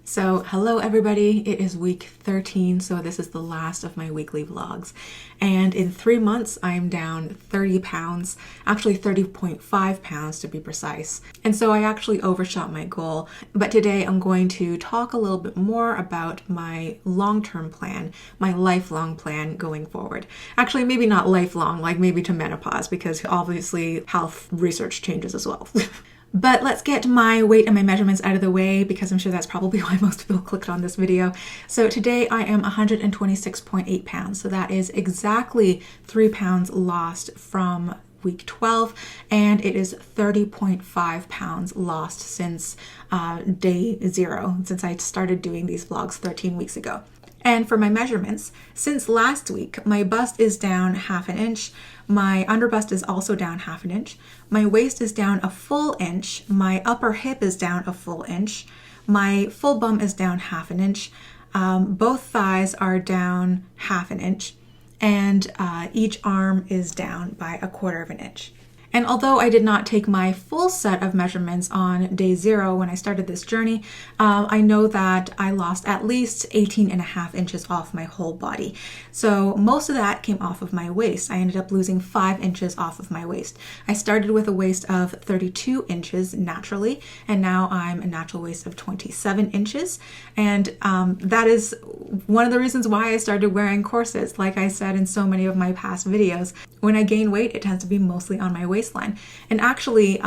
So hello everybody, it is week 13, so this is the last of my weekly vlogs. And in 3 months, I'm down 30 pounds, actually 30.5 pounds to be precise. And so I actually overshot my goal. But today I'm going to talk a little bit more about my long-term plan, my lifelong plan going forward. Actually, maybe not lifelong, like maybe to menopause, because obviously health research changes as well. But let's get my weight and my measurements out of the way because I'm sure that's probably why most people clicked on this video. So today I am 126.8 pounds. So that is exactly 3 pounds lost from week 12, and it is 30.5 pounds lost since day 0, since I started doing these vlogs 13 weeks ago. And for my measurements, since last week, my bust is down 1/2 inch, my underbust is also down 1/2 inch, my waist is down a full inch, my upper hip is down a full inch, my full bum is down 1/2 inch, both thighs are down 1/2 inch, and each arm is down by 1/4 inch. And although I did not take my full set of measurements on day 0 when I started this journey, I know that I lost at least 18.5 inches off my whole body. So most of that came off of my waist. I ended up losing 5 inches off of my waist. I started with a waist of 32 inches naturally, and now I'm a natural waist of 27 inches. And that is one of the reasons why I started wearing corsets. Like I said in so many of my past videos, when I gain weight, it tends to be mostly on my waistline. And actually,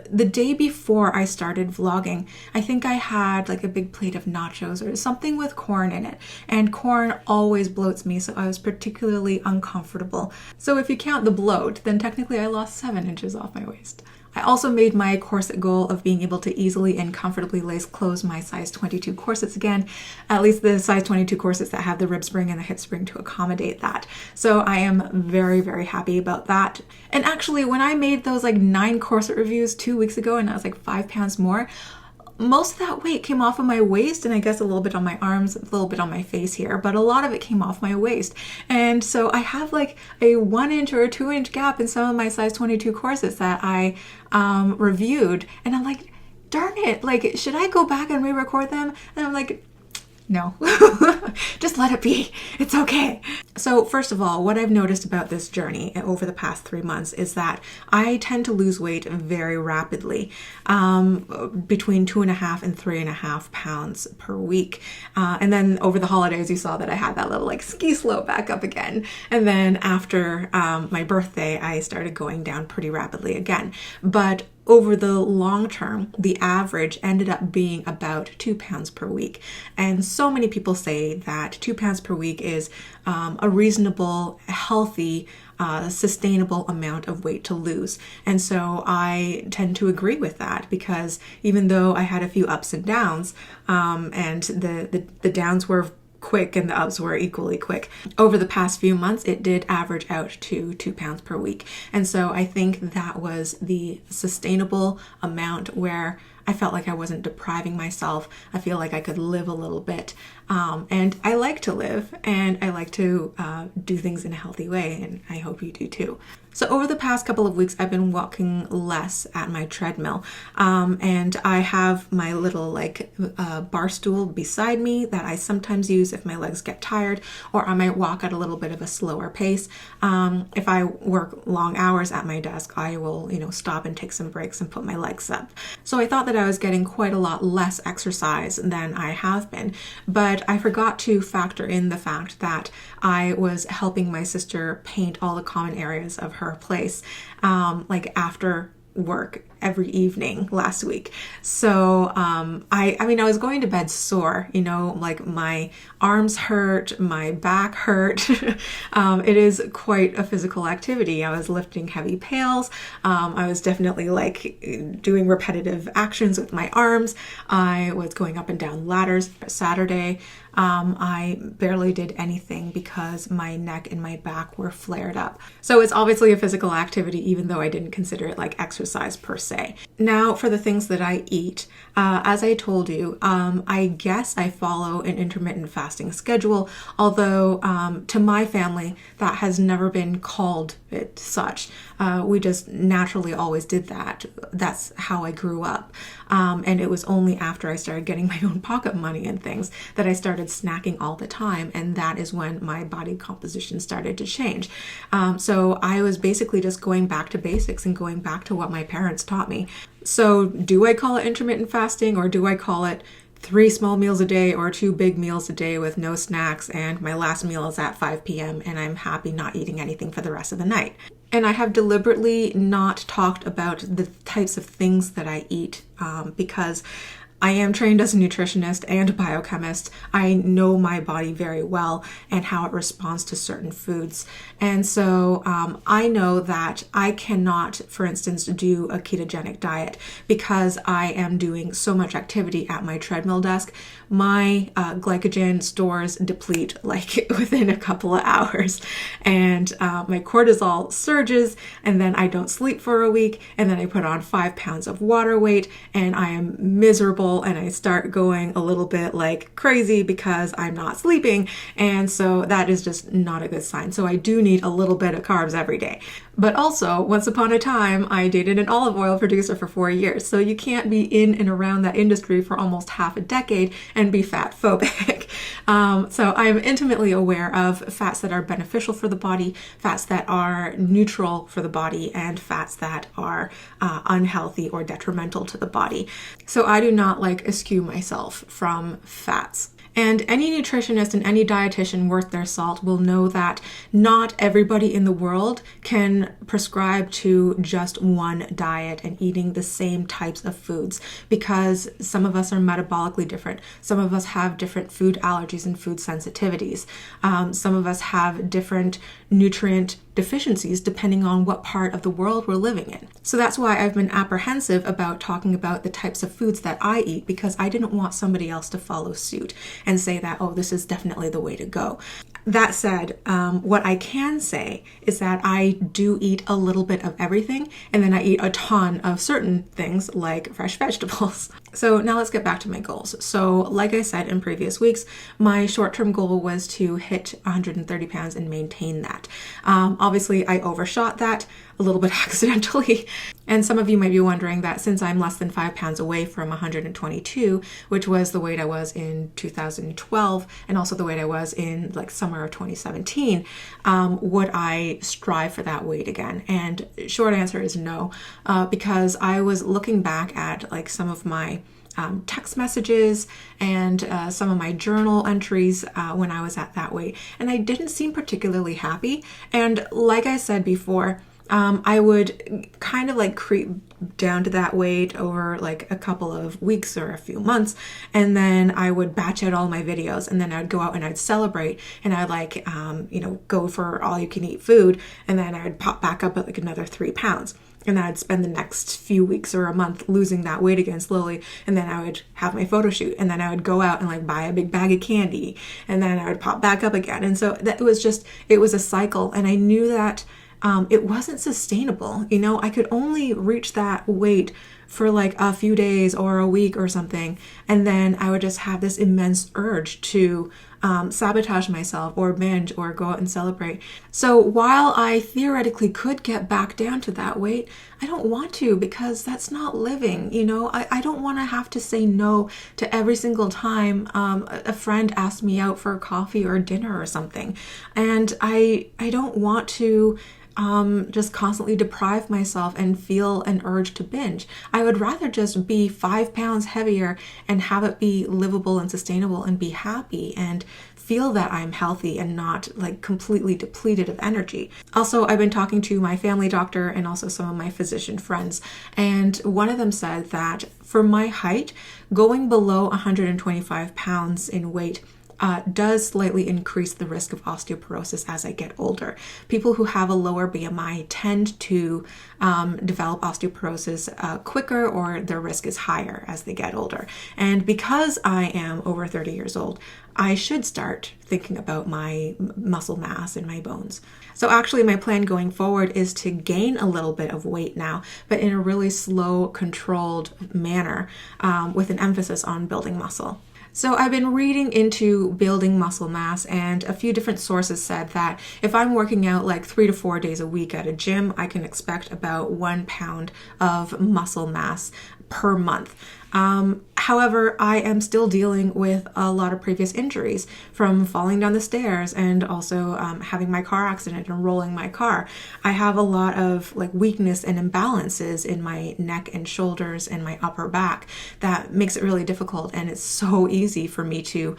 the day before I started vlogging, I think I had like a big plate of nachos or something with corn in it. And corn always bloats me, so I was particularly uncomfortable. So if you count the bloat, then technically I lost 7 inches off my waist. I also made my corset goal of being able to easily and comfortably close my size 22 corsets again, at least the size 22 corsets that have the rib spring and the hip spring to accommodate that. So I am very, very happy about that. And actually, when I made those like 9 corset reviews 2 weeks ago and I was like 5 pounds more, most of that weight came off of my waist, and I guess a little bit on my arms, a little bit on my face here, but a lot of it came off my waist. And so I have like a 1 inch or a 2 inch gap in some of my size 22 corsets that I reviewed, and I'm like, darn it, like, should I go back and re-record them? And I'm like, no, just let it be. It's okay. So first of all, what I've noticed about this journey over the past 3 months is that I tend to lose weight very rapidly, between 2.5 and 3.5 pounds per week. And then over the holidays, you saw that I had that little like ski slope back up again. And then after my birthday, I started going down pretty rapidly again. But over the long term, the average ended up being about 2 pounds per week. And so many people say that 2 pounds per week is a reasonable, healthy, sustainable amount of weight to lose. And so I tend to agree with that, because even though I had a few ups and downs, and the downs were quick and the ups were equally quick, over the past few months it did average out to 2 pounds per week. And so I think that was the sustainable amount where I felt like I wasn't depriving myself. I feel like I could live a little bit. And I like to live, and I like to do things in a healthy way, and I hope you do too. So over the past couple of weeks, I've been walking less at my treadmill, and I have my little like bar stool beside me that I sometimes use if my legs get tired, or I might walk at a little bit of a slower pace. If I work long hours at my desk, I will, stop and take some breaks and put my legs up. So I thought that I was getting quite a lot less exercise than I have been, but I forgot to factor in the fact that I was helping my sister paint all the common areas of her place, like after work every evening last week. So I was going to bed sore, like my arms hurt, my back hurt. It is quite a physical activity. I was lifting heavy pails. I was definitely like doing repetitive actions with my arms. I was going up and down ladders. Saturday, I barely did anything because my neck and my back were flared up. So it's obviously a physical activity, even though I didn't consider it like exercise per se. Now for the things that I eat, as I told you, I guess I follow an intermittent fasting schedule, although to my family, that has never been called it such. We just naturally always did that. That's how I grew up. And it was only after I started getting my own pocket money and things that I started snacking all the time. And that is when my body composition started to change. So I was basically just going back to basics and going back to what my parents taught me. So do I call it intermittent fasting, or do I call it 3 small meals a day or 2 big meals a day with no snacks, and my last meal is at 5 p.m. and I'm happy not eating anything for the rest of the night? And I have deliberately not talked about the types of things that I eat because I am trained as a nutritionist and a biochemist. I know my body very well and how it responds to certain foods. And so I know that I cannot, for instance, do a ketogenic diet because I am doing so much activity at my treadmill desk. My glycogen stores deplete like within a couple of hours, and my cortisol surges, and then I don't sleep for a week, and then I put on 5 pounds of water weight, and I am miserable, and I start going a little bit like crazy because I'm not sleeping, and so that is just not a good sign. So I do need a little bit of carbs every day. But also, once upon a time, I dated an olive oil producer for 4 years. So you can't be in and around that industry for almost half a decade and be fat phobic. So I'm intimately aware of fats that are beneficial for the body, fats that are neutral for the body, and fats that are unhealthy or detrimental to the body. So I do not like eschew myself from fats. And any nutritionist and any dietitian worth their salt will know that not everybody in the world can prescribe to just one diet and eating the same types of foods, because some of us are metabolically different. Some of us have different food allergies and food sensitivities. Some of us have different nutrient deficiencies depending on what part of the world we're living in. So that's why I've been apprehensive about talking about the types of foods that I eat, because I didn't want somebody else to follow suit and say that, oh, this is definitely the way to go. That said, what I can say is that I do eat a little bit of everything, and then I eat a ton of certain things like fresh vegetables. So now let's get back to my goals. So like I said in previous weeks, my short-term goal was to hit 130 pounds and maintain that. Obviously, I overshot that a little bit accidentally. And some of you might be wondering that since I'm less than 5 pounds away from 122, which was the weight I was in 2012, and also the weight I was in like summer of 2017, would I strive for that weight again? And short answer is no, because I was looking back at like some of my text messages and some of my journal entries when I was at that weight, and I didn't seem particularly happy. And like I said before, I would kind of like creep down to that weight over like a couple of weeks or a few months, and then I would batch out all my videos, and then I'd go out and I'd celebrate, and I'd like go for all you can eat food, and then I'd pop back up at like another 3 pounds. And then I'd spend the next few weeks or a month losing that weight again slowly. And then I would have my photo shoot. And then I would go out and like buy a big bag of candy. And then I would pop back up again. And so that it was a cycle. And I knew that it wasn't sustainable. I could only reach that weight for like a few days or a week or something. And then I would just have this immense urge to sabotage myself or binge or go out and celebrate. So while I theoretically could get back down to that weight, I don't want to, because that's not living. I don't want to have to say no to every single time a friend asked me out for coffee or dinner or something. And I don't want to just constantly deprive myself and feel an urge to binge. I would rather just be 5 pounds heavier and have it be livable and sustainable and be happy and feel that I'm healthy and not like completely depleted of energy. Also, I've been talking to my family doctor and also some of my physician friends, and one of them said that for my height, going below 125 pounds in weight does slightly increase the risk of osteoporosis as I get older. People who have a lower BMI tend to develop osteoporosis quicker, or their risk is higher as they get older. And because I am over 30 years old, I should start thinking about my muscle mass in my bones. So actually my plan going forward is to gain a little bit of weight now, but in a really slow, controlled manner, with an emphasis on building muscle. So I've been reading into building muscle mass, and a few different sources said that if I'm working out like 3 to 4 days a week at a gym, I can expect about 1 pound of muscle mass per month. However, I am still dealing with a lot of previous injuries from falling down the stairs, and also having my car accident and rolling my car. I have a lot of like weakness and imbalances in my neck and shoulders and my upper back that makes it really difficult, and it's so easy for me to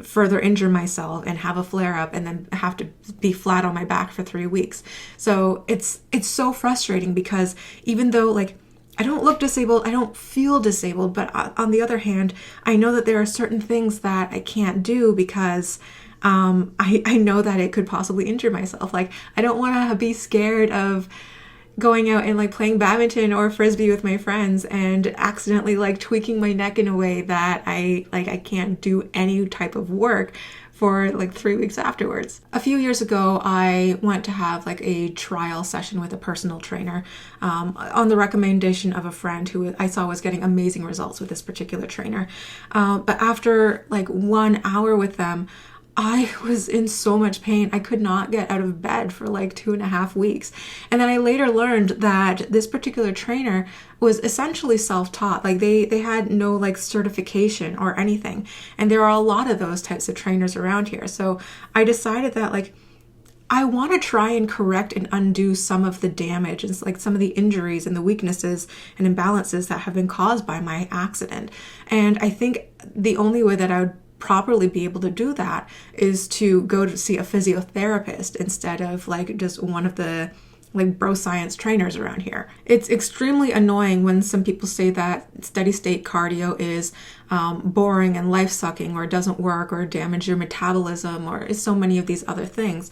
further injure myself and have a flare up and then have to be flat on my back for 3 weeks. So it's so frustrating, because even though like I don't look disabled, I don't feel disabled, but on the other hand, I know that there are certain things that I can't do because I know that it could possibly injure myself. Like, I don't want to be scared of going out and like playing badminton or frisbee with my friends and accidentally like tweaking my neck in a way that I can't do any type of work for like 3 weeks afterwards. A few years ago, I went to have like a trial session with a personal trainer on the recommendation of a friend who I saw was getting amazing results with this particular trainer. But after like 1 hour with them, I was in so much pain. I could not get out of bed for like 2.5 weeks. And then I later learned that this particular trainer was essentially self-taught. Like they had no like certification or anything. And there are a lot of those types of trainers around here. So I decided that like I want to try and correct and undo some of the damage and like some of the injuries and the weaknesses and imbalances that have been caused by my accident. And I think the only way that I would properly be able to do that is to go to see a physiotherapist instead of like just one of the like bro science trainers around here. It's extremely annoying when some people say that steady state cardio is boring and life sucking, or doesn't work, or damage your metabolism, or so many of these other things,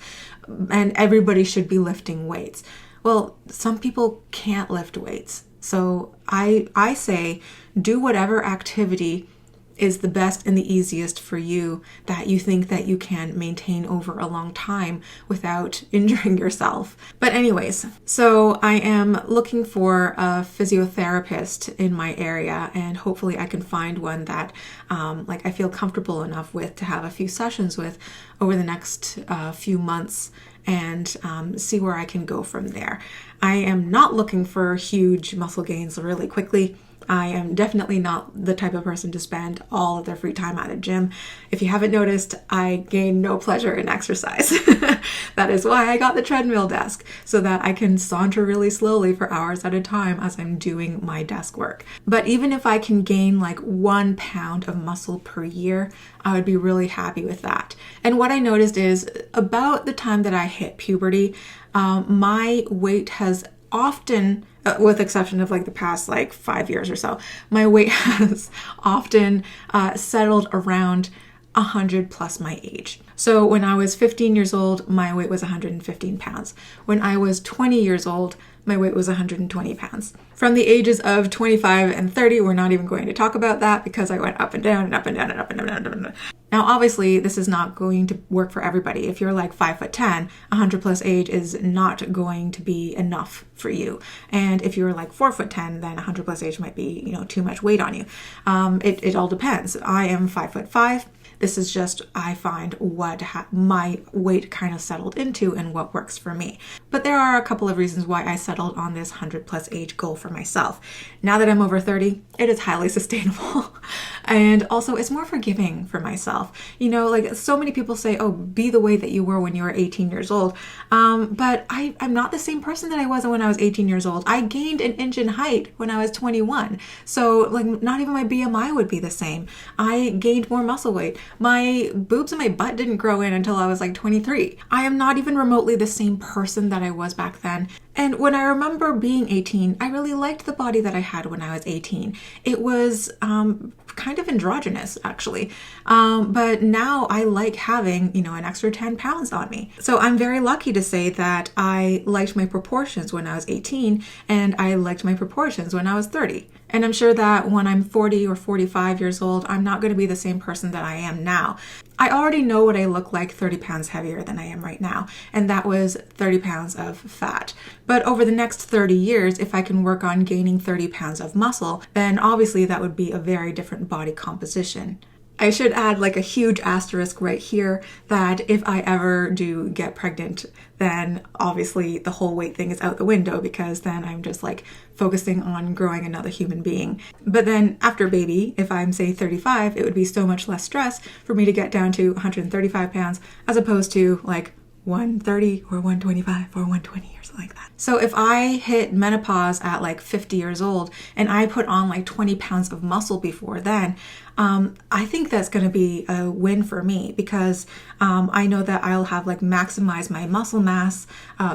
and everybody should be lifting weights. Well, some people can't lift weights. So I say do whatever activity is the best and the easiest for you that you think that you can maintain over a long time without injuring yourself. But anyways, so I am looking for a physiotherapist in my area, and hopefully I can find one that like I feel comfortable enough with to have a few sessions with over the next few months, and see where I can go from there. I am not looking for huge muscle gains really quickly. I am definitely not the type of person to spend all of their free time at a gym. If you haven't noticed, I gain no pleasure in exercise. That is why I got the treadmill desk, so that I can saunter really slowly for hours at a time as I'm doing my desk work. But even if I can gain like 1 pound of muscle per year, I would be really happy with that. And what I noticed is about the time that I hit puberty, my weight has often, with exception of like the past like 5 years or so, my weight has often settled around 100 plus my age. So when I was 15 years old, my weight was 115 pounds. When I was 20 years old, my weight was 120 pounds. From the ages of 25 and 30, we're not even going to talk about that because I went up and down and up and down and up and down and up and down. Now, obviously, this is not going to work for everybody. If you're like 5'10", 100 plus age is not going to be enough for you. And if you're like 4'10", then 100 plus age might be, too much weight on you. It all depends. I am 5'5". This is just, I find what my weight kind of settled into and what works for me. But there are a couple of reasons why I settled on this 100 plus age goal for myself. Now that I'm over 30, it is highly sustainable. And also it's more forgiving for myself. Like so many people say, oh, be the way that you were when you were 18 years old. But I'm not the same person that I was when I was 18 years old. I gained an inch in height when I was 21. So like not even my BMI would be the same. I gained more muscle weight. My boobs and my butt didn't grow in until I was like 23. I am not even remotely the same person that I was back then. And when I remember being 18, I really liked the body that I had when I was 18. It was kind of androgynous, actually. But now I like having, an extra 10 pounds on me. So I'm very lucky to say that I liked my proportions when I was 18, and I liked my proportions when I was 30. And I'm sure that when I'm 40 or 45 years old, I'm not going to be the same person that I am now. I already know what I look like 30 pounds heavier than I am right now, and that was 30 pounds of fat. But over the next 30 years, if I can work on gaining 30 pounds of muscle, then obviously that would be a very different body composition. I should add like a huge asterisk right here that if I ever do get pregnant, then obviously the whole weight thing is out the window, because then I'm just like focusing on growing another human being. But then after baby, if I'm say 35, it would be so much less stress for me to get down to 135 pounds as opposed to like 130 or 125 or 120 or something like that. So if I hit menopause at like 50 years old and I put on like 20 pounds of muscle before then, I think that's going to be a win for me, because I know that I'll have like maximized my muscle mass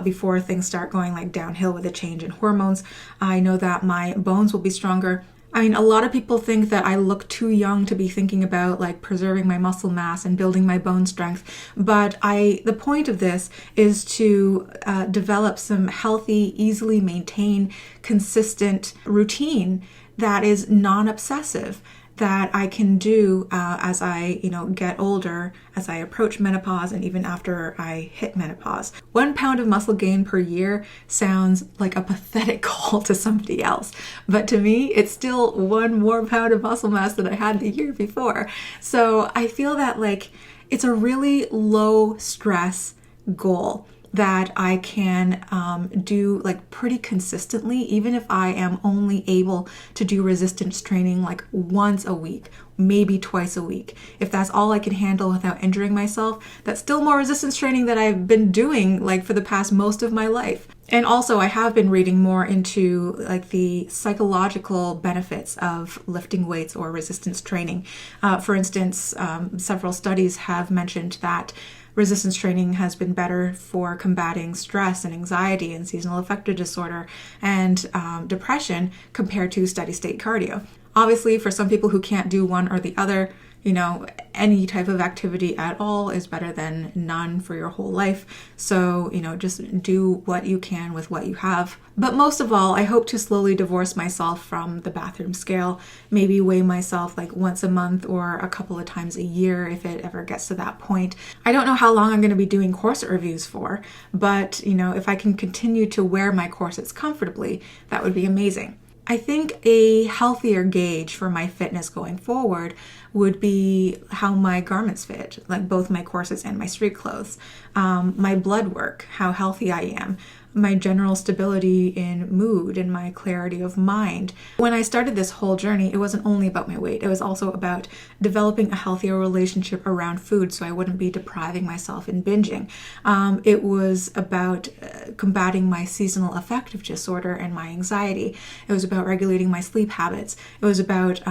before things start going like downhill with a change in hormones. I know that my bones will be stronger. I mean, a lot of people think that I look too young to be thinking about like preserving my muscle mass and building my bone strength. But the point of this is to develop some healthy, easily maintained, consistent routine that is non-obsessive, that I can do as I, get older, as I approach menopause, and even after I hit menopause. 1 pound of muscle gain per year sounds like a pathetic goal to somebody else, but to me, it's still 1 more pound of muscle mass than I had the year before. So I feel that like it's a really low stress goal that I can do like pretty consistently, even if I am only able to do resistance training like once a week, maybe twice a week. If that's all I can handle without injuring myself, that's still more resistance training that I've been doing like for the past most of my life. And also I have been reading more into like the psychological benefits of lifting weights or resistance training. For instance, several studies have mentioned that resistance training has been better for combating stress and anxiety and seasonal affective disorder and depression compared to steady state cardio. Obviously, for some people who can't do one or the other, any type of activity at all is better than none for your whole life. So, just do what you can with what you have. But most of all, I hope to slowly divorce myself from the bathroom scale, maybe weigh myself like once a month or a couple of times a year if it ever gets to that point. I don't know how long I'm going to be doing corset reviews for, but, if I can continue to wear my corsets comfortably, that would be amazing. I think a healthier gauge for my fitness going forward would be how my garments fit, like both my corsets and my street clothes, my blood work, how healthy I am, my general stability in mood and my clarity of mind. When I started this whole journey, it wasn't only about my weight. It was also about developing a healthier relationship around food so I wouldn't be depriving myself and binging. It was about combating my seasonal affective disorder and my anxiety. It was about regulating my sleep habits. It was about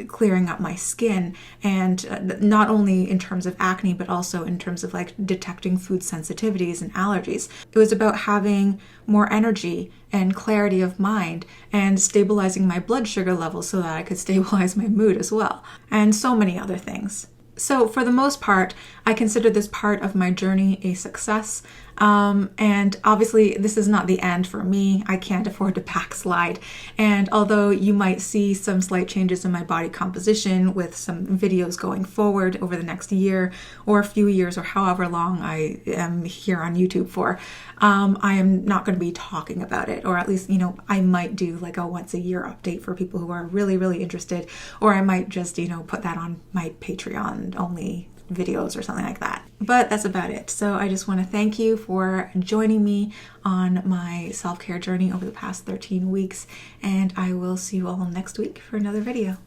clearing up my skin, and not only in terms of acne, but also in terms of like detecting food sensitivities and allergies. It was about having more energy and clarity of mind and stabilizing my blood sugar levels so that I could stabilize my mood as well, and so many other things. So for the most part, I consider this part of my journey a success. And obviously this is not the end for me. I can't afford to backslide. And although you might see some slight changes in my body composition with some videos going forward over the next year or a few years or however long I am here on YouTube for, I am not going to be talking about it, or at least, I might do like a once a year update for people who are really, really interested, or I might just, put that on my Patreon only videos or something like that. But that's about it. So I just want to thank you for joining me on my self-care journey over the past 13 weeks, and I will see you all next week for another video.